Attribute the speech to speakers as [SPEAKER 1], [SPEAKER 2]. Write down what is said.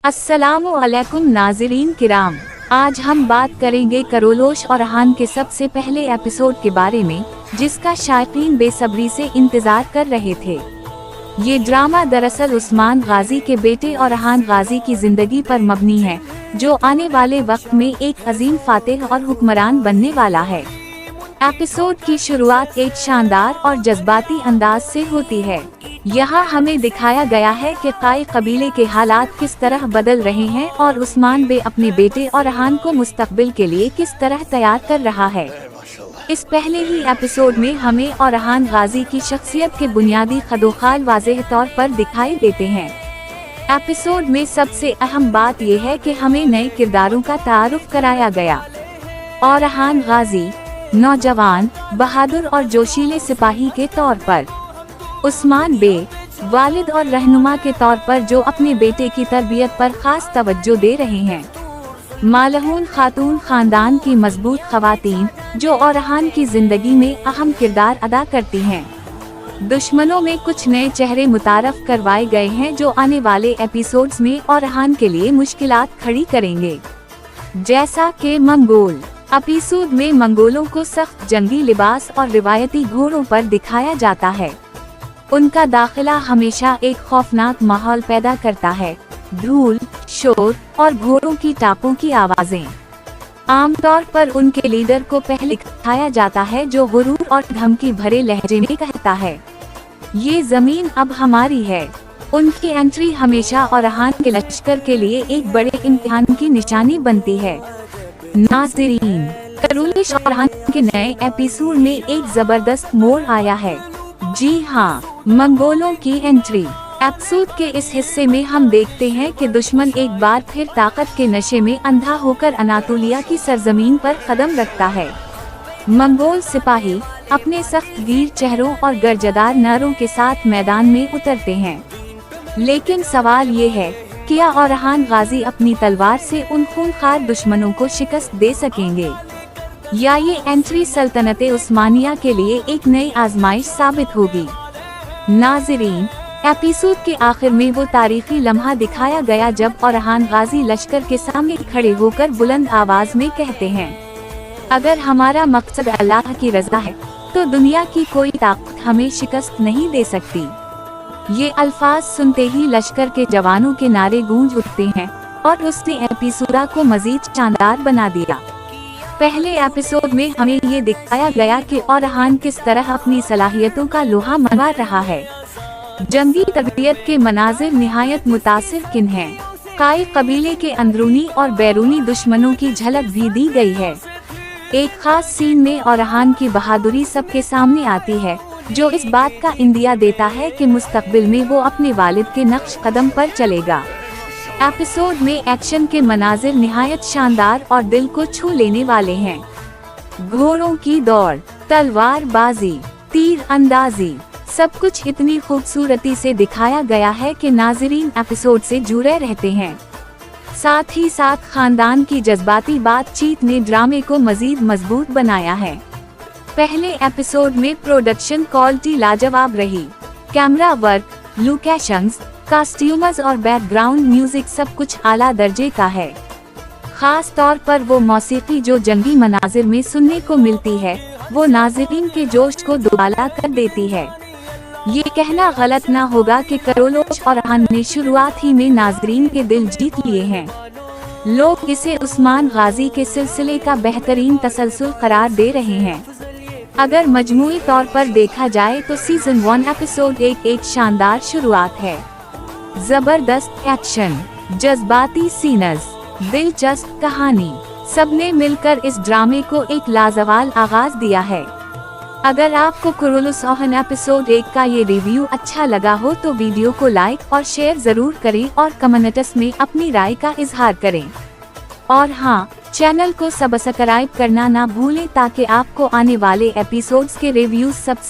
[SPEAKER 1] अस्सलामु अलैकुम नाज़रीन किराम, आज हम बात करेंगे करोलोश और अहान के सबसे पहले एपिसोड के बारे में, जिसका शायकीन बेसब्री से इंतजार कर रहे थे। ये ड्रामा दरअसल उस्मान गाजी के बेटे और अहान गाजी की जिंदगी पर मबनी है, जो आने वाले वक्त में एक अजीम फातिह और हुक्मरान बनने वाला है। एपिसोड की शुरुआत एक शानदार और जज्बाती अंदाज से होती है। यहाँ हमें दिखाया गया है कि काई कबीले के हालात किस तरह बदल रहे हैं और उस्मान बे अपने बेटे और अहान को मुस्तकबिल के लिए किस तरह तैयार कर रहा है। इस पहले ही एपिसोड में हमें और अहान गाजी की शख्सियत के बुनियादी खदोखाल वाज़ेह तौर पर दिखाई देते हैं। एपिसोड में सबसे अहम बात यह है कि हमें नए किरदारों का तारुफ कराया गया और अहान गाजी नौजवान, बहादुर और जोशीले सिपाही के तौर पर, उस्मान बे वालिद और रहनुमा के तौर पर जो अपने बेटे की तरबियत पर खास तवज्जो दे रहे हैं। मालहून खातून खानदान की मजबूत खवातीन जो और अहान की जिंदगी में अहम किरदार अदा करती हैं। दुश्मनों में कुछ नए चेहरे मुतारफ करवाए गए हैं जो आने वाले एपिसोड्स में और अहान के लिए मुश्किलात खड़ी करेंगे, जैसा कि मंगोल। एपिसोड में मंगोलों को सख्त जंगी लिबास और रिवायती घोड़ों पर दिखाया जाता है। उनका दाखिला हमेशा एक खौफनाक माहौल पैदा करता है। धूल, शोर और घोड़ों की टापों की आवाजें। आमतौर पर उनके लीडर को पहले दिखाया जाता है, जो गुरूर और धमकी भरे लहजे में कहता है, ये जमीन अब हमारी है। उनकी एंट्री हमेशा और अहान के लश्कर के लिए एक बड़े इम्तिहान की निशानी बनती है। नाज़रीन, करोलोश और अहान के नए एपिसोड में एक जबरदस्त मोड़ आया है। जी हाँ, मंगोलों की एंट्री। एपिसोड के इस हिस्से में हम देखते हैं कि दुश्मन एक बार फिर ताकत के नशे में अंधा होकर अनातोलिया की सरजमीन पर कदम रखता है। मंगोल सिपाही अपने सख्त गीर चेहरों और गर्जदार नारों के साथ मैदान में उतरते हैं, लेकिन सवाल ये है, क्या और अहान गाजी अपनी तलवार से उन खूंखार दुश्मनों को शिकस्त दे सकेंगे, या ये एंट्री सल्तनते उस्मानिया के लिए एक नई आजमाइश साबित होगी। नाज़रीन, एपिसोड के आखिर में वो तारीखी लम्हा दिखाया गया जब और अहान गाजी लश्कर के सामने खड़े होकर बुलंद आवाज में कहते हैं, अगर हमारा मकसद अल्लाह की रज़ा है तो दुनिया की कोई ताकत हमें शिकस्त नहीं दे सकती। ये अल्फाज सुनते ही लश्कर के जवानों के नारे गूंज उठते हैं और उसने एपिसोड को मजीद शानदार बना दिया। पहले एपिसोड में हमें ये दिखाया गया कि और अहान किस तरह अपनी सलाहियतों का लोहा मनवा रहा है। जंगी तरबियत के मनाजिर निहायत मुतासिर किन हैं। काई कबीले के अंदरूनी और बैरूनी दुश्मनों की झलक भी दी गई है। एक खास सीन में और अहान की बहादुरी सबके सामने आती है, जो इस बात का इंदिया देता है कि मुस्तकबिल में वो अपने वालिद के नक्श कदम पर चलेगा। एपिसोड में एक्शन के मनाजिर निहायत शानदार और दिल को छू लेने वाले हैं। घोड़ों की दौड़, तलवार बाजी, तीर अंदाजी, सब कुछ इतनी खूबसूरती से दिखाया गया है कि नाज़रीन एपिसोड से जुड़े रहते हैं। साथ ही साथ खानदान की जज्बाती बातचीत ने ड्रामे को मजीद मजबूत बनाया है। पहले एपिसोड में प्रोडक्शन क्वालिटी लाजवाब रही। कैमरा वर्क, लोकेशंस, कॉस्ट्यूमर्स और बैकग्राउंड म्यूजिक सब कुछ आला दर्जे का है। खास तौर पर वो मौसीकी जो जंगी मनाजिर में सुनने को मिलती है, वो नाज़रीन के जोश को दुबाला कर देती है। ये कहना गलत ना होगा कि करोलोश और अहान ने शुरुआत ही में नाज़रीन के दिल जीत लिए हैं। लोग इसे उस्मान गाजी के सिलसिले का बेहतरीन तसलसल करार दे रहे हैं। अगर मजमूई तौर पर देखा जाए तो सीजन 1 एपिसोड एक शानदार शुरुआत है। जबरदस्त एक्शन, जज्बाती सीन्स, दिलचस्प कहानी, सबने मिलकर इस ड्रामे को एक लाजवाब आगाज दिया है। अगर आपको करोलोश और अहान एपिसोड 1 का ये रिव्यू अच्छा लगा हो तो वीडियो को लाइक और शेयर जरूर करें और कमेंट्स में अपनी राय का इजहार करें। और हाँ, चैनल को सब्सक्राइब करना ना भूलें ताकि आपको आने वाले एपिसोड्स के रिव्यूज सबसे